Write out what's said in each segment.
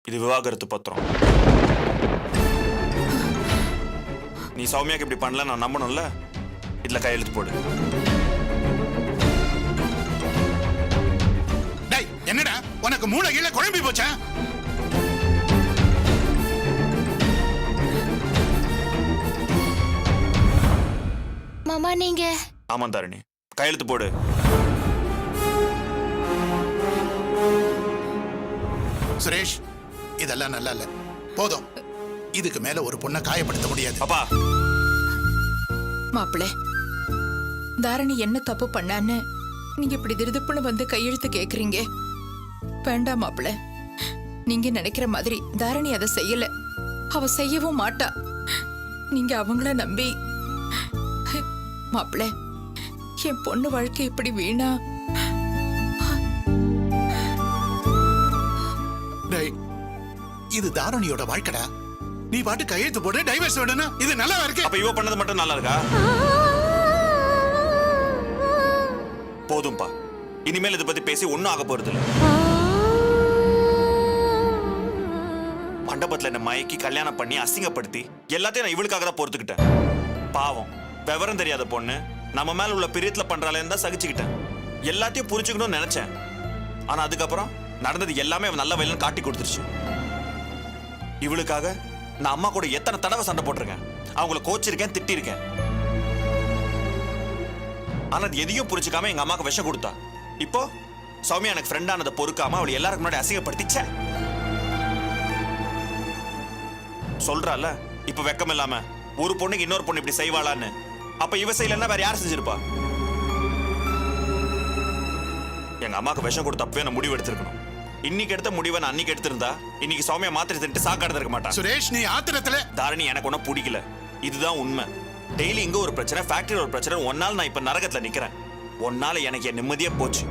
இது விவாகரத்து பத்திரம். நீ சௌமியாக்கு இப்படி பண்ணல நான் நம்பணும்ல. இதுல கையெழுத்து போடு. டேய் என்னடா உனக்கு மூளை கீழே குழம்பி போச்சா? மாமா நீங்க ஆமா தாரணி, கையெழுத்து போடு. சுரேஷ் இதெல்லாம் நல்லா இல்ல. போதும், இதுக்கு மேல ஒரு பொண்ணை காயப்படுத்த முடியாது. அப்பா மாப்பிள்ளை, தாரணி என்ன தப்பு பண்ணான்னு நீங்க இப்படி திருதுப்புன்னு வந்து கையெழுத்து கேக்குறீங்க? வேண்டாம் மாப்பிள்ளை, நீங்க நினைக்கிற மாதிரி தாரணி அதை செய்யல. அவ செய்யவும் மாட்டா. நீங்க அவங்கள நம்பி மாப்பிள்ளை, என் பொண்ணு வாழ்க்கை இப்படி வீணா. டேய் இது தாரணியோட வாழ்க்கடா. நீ பாட்டு கையெழுத்து போடு, டைவர்ஸ் வேணும்னா இது நல்லா இருக்கு. அப்ப இவ பண்ணது மட்டும் நல்லா இருக்கா? போதும்பா, இனிமேல் இதை பத்தி பேசி ஒன்னும் ஆக போறது இல்ல. மண்டபத்துல என்ன மயக்கி கல்யாணம் பண்ணி அசிங்கப்படுத்தி எல்லாத்தையும் நான் இவளுக்காக தான் பொறுத்துக்கிட்டேன். பாவம், விவரம் தெரியாத பொண்ணு நம்ம மேல உள்ள பிரியத்துல பண்றாளேன்னு தான் சகிச்சுக்கிட்டேன். எல்லாத்தையும் புரிஞ்சுக்கணும்னு நினைச்சேன். ஆனா அதுக்கப்புறம் நடந்தது எல்லாமே அவன் நல்ல வயலுன்னு காட்டி கொடுத்துருச்சு. இவளுக்காக நான் அம்மா கூட எத்தனை தடவை சண்டை போட்டிருக்கேன். அவங்கள கோச்சிருக்கேன், திட்டிருக்கேன். ஆனா அது எதையும் புரிஞ்சுக்காம எங்க அம்மாக்கு விஷம் கொடுத்தா. இப்போ சௌமியா எனக்கு ஃப்ரெண்டானதை பொறுக்காம அவளை எல்லாருக்கு முன்னாடி அசிங்கப்படுத்திச்ச சொல்றால. இப்ப வெக்கம் இல்லாம ஒரு பொண்ணுக்கு இன்னொரு பொண்ணு இப்படி செய்வாளான்னு. அப்ப இவ செய்யலன்னா வேற யார் செஞ்சிருப்பா? எங்க அம்மாக்கு விஷம் கொடுத்த அப்பவே நான் முடிவு எடுத்திருக்கணும். இன்னைக்கு எடுத்த முடிவை நான் அன்னைக்கு எடுத்திருந்தா இன்னைக்கு சௌமியா மாத்திரை தின்ட்டு சாக்காடு இருக்க மாட்டான். சுரேஷ் நீ ஆத்திரத்துல. தாரணி எனக்கு ஒன்னும் பிடிக்கல, இதுதான் உண்மை. டெய்லி இங்க ஒரு பிரச்சனை, ஃபேக்டரியில் ஒரு பிரச்சனை. ஒன்னால நான் இப்ப நரகத்துல நிக்கிறேன். ஒன்னால எனக்கு என் நிம்மதியே போச்சு.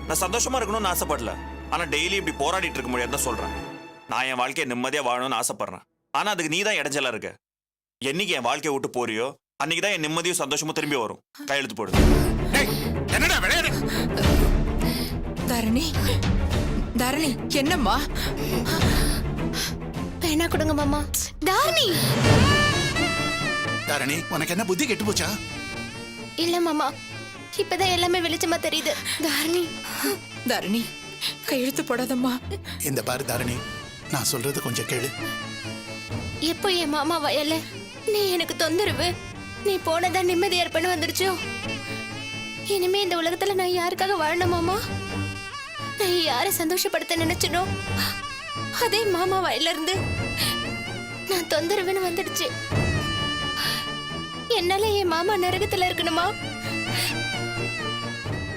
நான் சந்தோஷமா இருக்கணும்னு ஆசைப்படல, ஆனா டெய்லி இப்படி போராடிட்டு இருக்க முடியாதுன்னு சொல்றேன். நான் என் வாழ்க்கையை நிம்மதியா வாழணும்னு ஆசைப்படுறேன். ஆனா அதுக்கு நீ தான் இடைஞ்சலா இருக்க. என்னைக்கு என் வாழ்க்கையை விட்டு போறியோ அன்னைக்கு தான் என் நிம்மதியும் சந்தோஷமும் திரும்பி வரும். கையெழுத்து போடு. என்னடா விளையாடு? தாரணி, தாரணி என்னம்மா? பேனா கொடுங்க மாமா. தாரணி தாரணி உனக்கு என்ன புத்தி கெட்டு போச்சா? இல்ல மாமா, இப்பதான் எல்லாமே வெளிச்சமா தெரியுது. தாரணி தாரணி கையெழுத்து போடாதம்மா. இந்த பாரு தாரணி, நான் சொல்றது கொஞ்சம் கேளு. எப்போ என் மாமா வயல்ல நீ எனக்கு தொந்தரவு, நீ போனதான் நிம்மதி ஏற்பண்ண வந்துருச்சோ. இனிமே இந்த உலகத்துல நான் யாருக்காக வாழணும் மாமா? நான் யாரை சந்தோஷப்படுத்த நினைச்சனோ அதே மாமா வயல்ல இருந்து நான் தொந்தரவுன்னு வந்துடுச்சு. என்னால என் மாமா நரகத்துல இருக்கணுமா?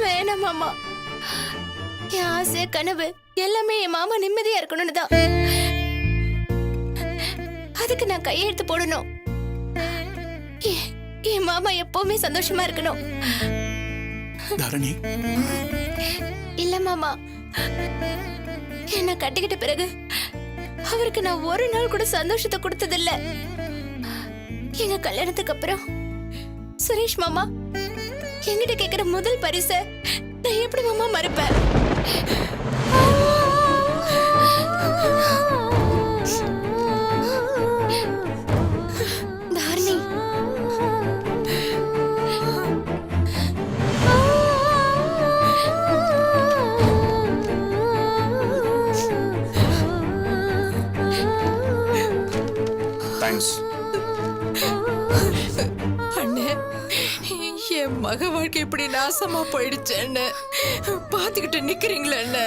வேணாம் மாமா. என் ஆசை கனவு எல்லாமே என் மாமா நிம்மதியா இருக்கணும்னு தான். அதுக்கு நான் கையெழுத்து போடணும். என் மாமா எப்பவுமே சந்தோஷமா இருக்கணும். தாரணி இல்ல மாமா, என்ன கட்டிக்கிட்ட பிறகு அவருக்கு நான் ஒரு நாள் கூட சந்தோஷத்தை கொடுத்ததில்ல. எங்க கல்யாணத்துக்கு அப்புறம் சுரேஷ் மாமா என்கிட்ட கேக்குற முதல் பரிசை நான் எப்படி மாமா மறுப்பேன்? தாரணி தேங்க்ஸ். அண்ணே, என் மக வாழ்க்கை இப்படி நாசமா போயிடுச்சேன்னு பாத்துக்கிட்டு நிக்கிறீங்களே அண்ணே.